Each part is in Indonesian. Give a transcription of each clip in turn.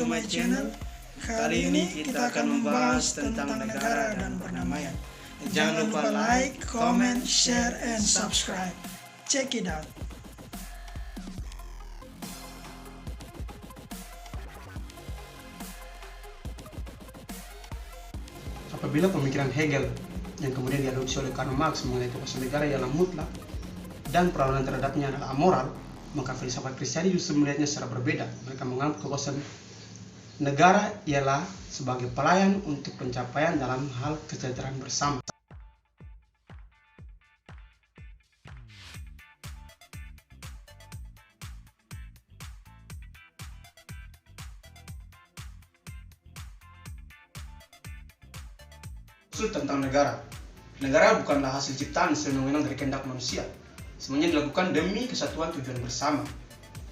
my channel. Kali ini kita akan membahas tentang negara dan perdamaian. Jangan lupa like, comment, share, and subscribe. Check it out. Apabila pemikiran Hegel yang kemudian diadopsi oleh Karl Marx mengenai kekuasaan negara ialah mutlak dan perlawanan terhadapnya adalah amoral, maka filsafat Kristiani justru melihatnya secara berbeda. Mereka menganggap kekuasaan negara ialah sebagai pelayan untuk pencapaian dalam hal kesejahteraan bersama. Tentang negara. Negara bukanlah hasil ciptaan sewenang-wenang dari kehendak manusia. Semuanya dilakukan demi kesatuan tujuan bersama.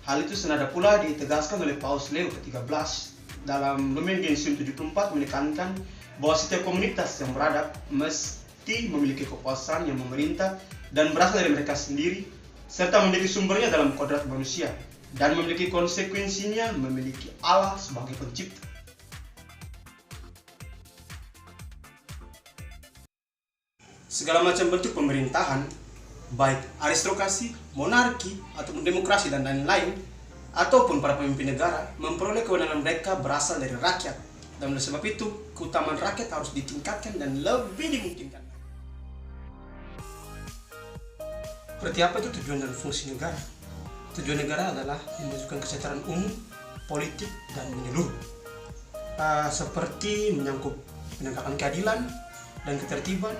Hal itu senada pula ditegaskan oleh Paus Leo ke-13 dalam Lumen Gentium 74 menekankan bahwa setiap komunitas yang beradab mesti memiliki kekuasaan yang memerintah dan berasal dari mereka sendiri, serta menjadi sumbernya dalam kodrat manusia dan memiliki konsekuensinya memiliki Allah sebagai pencipta. Segala macam bentuk pemerintahan, baik aristokrasi, monarki, ataupun demokrasi dan lain-lain, ataupun para pemimpin negara, memperoleh kewenangan mereka berasal dari rakyat. Dan oleh sebab itu, keutamaan rakyat harus ditingkatkan dan lebih dimungkinkan. Seperti apa itu tujuan dan fungsi negara? Tujuan negara adalah mewujudkan kesejahteraan umum, politik, dan menyeluruh. Seperti menyangkut penegakan keadilan dan ketertiban,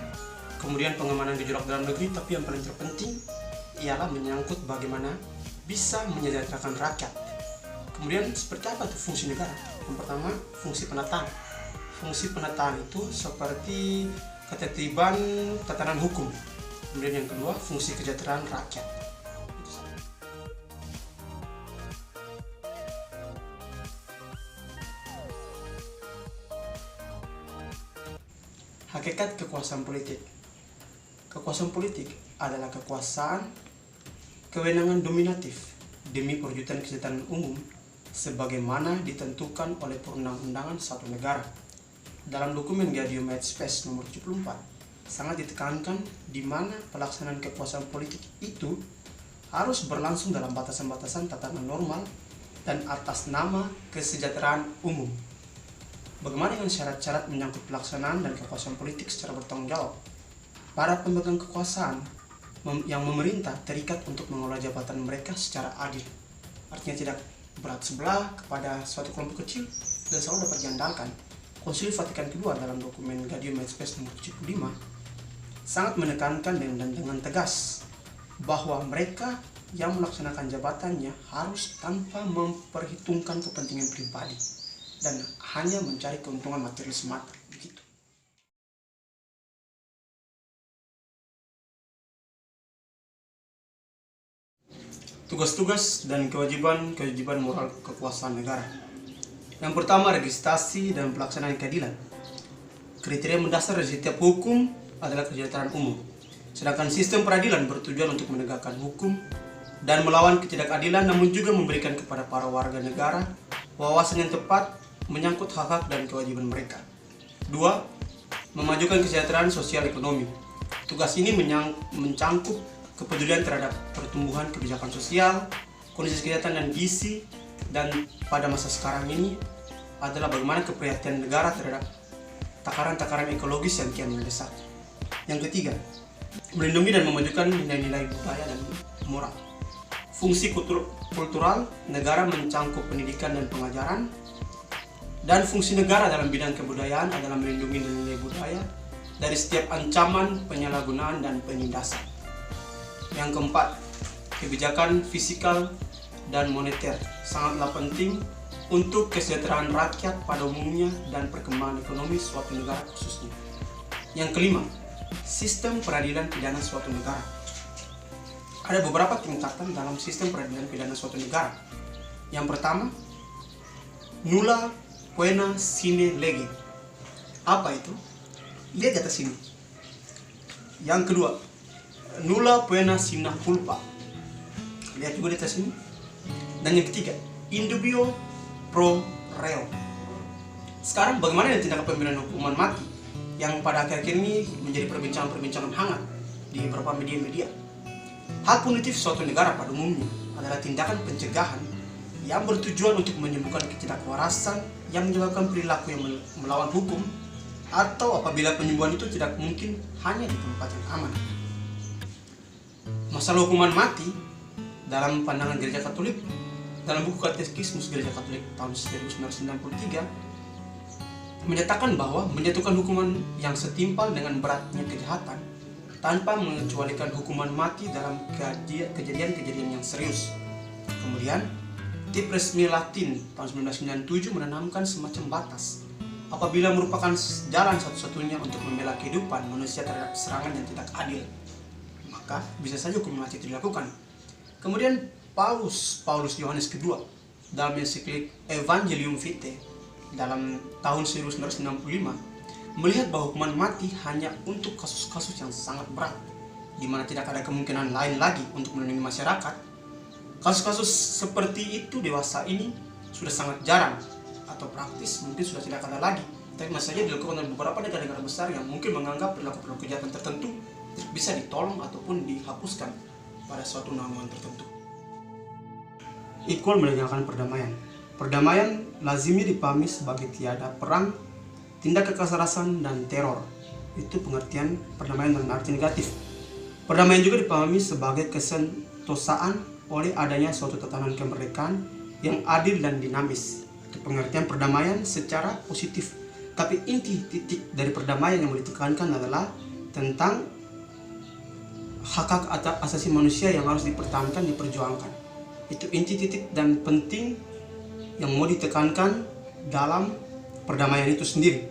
kemudian pengamanan gejolak dalam negeri, tapi yang paling terpenting ialah menyangkut bagaimana bisa menyejahterakan rakyat. Kemudian seperti apa itu fungsi negara? Yang pertama, fungsi penataan. Fungsi penataan itu seperti ketertiban tatanan hukum. Kemudian yang kedua, fungsi kesejahteraan rakyat. Hakikat kekuasaan politik. Kekuasaan politik adalah kekuasaan kewenangan dominatif demi perwujudan kesejahteraan umum sebagaimana ditentukan oleh perundang-undangan suatu negara. Dalam dokumen Gaudium et Spes nomor 74 sangat ditekankan di mana pelaksanaan kekuasaan politik itu harus berlangsung dalam batasan-batasan tatanan normal dan atas nama kesejahteraan umum. Bagaimana dengan syarat-syarat menyangkut pelaksanaan dan kekuasaan politik secara bertanggung jawab? Para pemegang kekuasaan yang memerintah terikat untuk mengelola jabatan mereka secara adil. Artinya tidak berat sebelah kepada suatu kelompok kecil dan selalu dapat diandalkan. Konsili Vatikan II dalam dokumen Gaudium et Spes nomor 75 sangat menekankan dengan tegas bahwa mereka yang melaksanakan jabatannya harus tanpa memperhitungkan kepentingan pribadi dan hanya mencari keuntungan materi semata. Begitu. Tugas-tugas dan kewajiban moral kekuasaan negara. Yang pertama, registrasi dan pelaksanaan keadilan. Kriteria mendasar dari setiap hukum adalah kesejahteraan umum. Sedangkan sistem peradilan bertujuan untuk menegakkan hukum dan melawan ketidakadilan, namun juga memberikan kepada para warga negara wawasan yang tepat menyangkut hak-hak dan kewajiban mereka. 2. Memajukan kesejahteraan sosial ekonomi. Tugas ini mencangkup kepedulian terhadap pertumbuhan kebijakan sosial, kondisi kesehatan dan gizi, dan pada masa sekarang ini adalah bagaimana keprihatinan negara terhadap takaran-takaran ekologis yang kian mendesak. Yang ketiga, melindungi dan memajukan nilai-nilai budaya dan moral. Fungsi kultural negara mencangkup pendidikan dan pengajaran, dan fungsi negara dalam bidang kebudayaan adalah melindungi nilai budaya dari setiap ancaman penyalahgunaan dan penindasan. Yang keempat, kebijakan fiskal dan moneter sangatlah penting untuk kesejahteraan rakyat pada umumnya dan perkembangan ekonomi suatu negara khususnya. Yang kelima, sistem peradilan pidana suatu negara. Ada beberapa tingkatan dalam sistem peradilan pidana suatu negara. Yang pertama, nulla poena sine lege. Apa itu? Lihat di atas sini. Yang kedua, nulla poena sine culpa. Lihat juga di atas sini. Dan yang ketiga, indubio pro reo. Sekarang bagaimana dengan tindakan pemberian hukuman mati yang pada akhir-akhir ini menjadi perbincangan-perbincangan hangat di beberapa media-media? Hak punitif suatu negara pada umumnya adalah tindakan pencegahan yang bertujuan untuk menyembuhkan ketidakwarasan yang menyebabkan perilaku yang melawan hukum, atau apabila penyembuhan itu tidak mungkin hanya di tempat yang aman. Masalah hukuman mati dalam pandangan Gereja Katolik, dalam buku Katekismus Gereja Katolik tahun 1993 menyatakan bahwa menjatuhkan hukuman yang setimpal dengan beratnya kejahatan tanpa mengecualikan hukuman mati dalam kejadian-kejadian yang serius. Kemudian, Tip Resmi Latin tahun 1997 menanamkan semacam batas. Apabila merupakan jalan satu-satunya untuk membela kehidupan manusia terhadap serangan yang tidak adil, maka bisa saja hukum mati dilakukan. Kemudian Paus Yohanes kedua dalam ensiklik Evangelium Vitae dalam tahun 1965 melihat bahwa hukuman mati hanya untuk kasus-kasus yang sangat berat, di mana tidak ada kemungkinan lain lagi untuk melindungi masyarakat. Kasus-kasus seperti itu dewasa ini sudah sangat jarang, atau praktis mungkin sudah tidak ada lagi, tapi masih saja dilakukan oleh beberapa negara-negara besar yang mungkin menganggap perilaku kejahatan tertentu bisa ditolong ataupun dihapuskan pada suatu undang-undang tertentu. Equal menegakkan perdamaian. Perdamaian lazimnya dipahami sebagai tiada perang, tindak kekerasan, dan teror. Itu pengertian perdamaian dalam arti negatif. Perdamaian juga dipahami sebagai kesentosaan oleh adanya suatu tatanan kemerdekaan yang adil dan dinamis. Itu pengertian perdamaian secara positif. Tapi inti titik dari perdamaian yang mau ditekankan adalah tentang hak-hak asasi manusia yang harus dipertahankan, diperjuangkan. Itu inti titik dan penting yang mau ditekankan dalam perdamaian itu sendiri.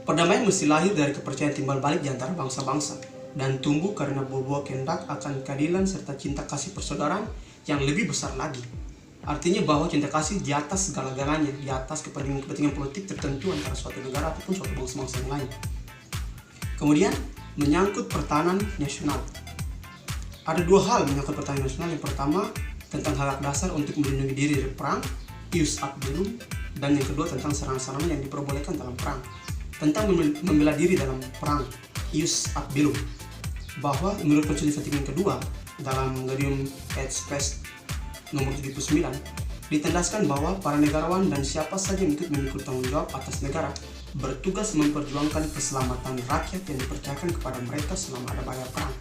Perdamaian mesti lahir dari kepercayaan timbal balik di antara bangsa-bangsa dan tumbuh karena buah-buah kehendak akan keadilan serta cinta kasih persaudaraan yang lebih besar lagi. Artinya bahwa cinta kasih di atas segala-galanya, di atas kepentingan politik tertentu antara suatu negara ataupun suatu bangsa-bangsa yang lain. Kemudian menyangkut pertahanan nasional. Ada dua hal menyangkut pertahanan nasional. Yang pertama tentang hak dasar untuk melindungi diri dari perang, ius ad bellum, dan yang kedua tentang serangan-serangan yang diperbolehkan dalam perang, tentang membela diri dalam perang, ius ad bellum. Bahwa menurut Konsili Vatikan kedua dalam Gaudium et Spes nomor 79 ditandaskan bahwa para negarawan dan siapa saja yang ikut memikul tanggung jawab atas negara bertugas memperjuangkan keselamatan rakyat yang dipercayakan kepada mereka selama ada bahaya perang.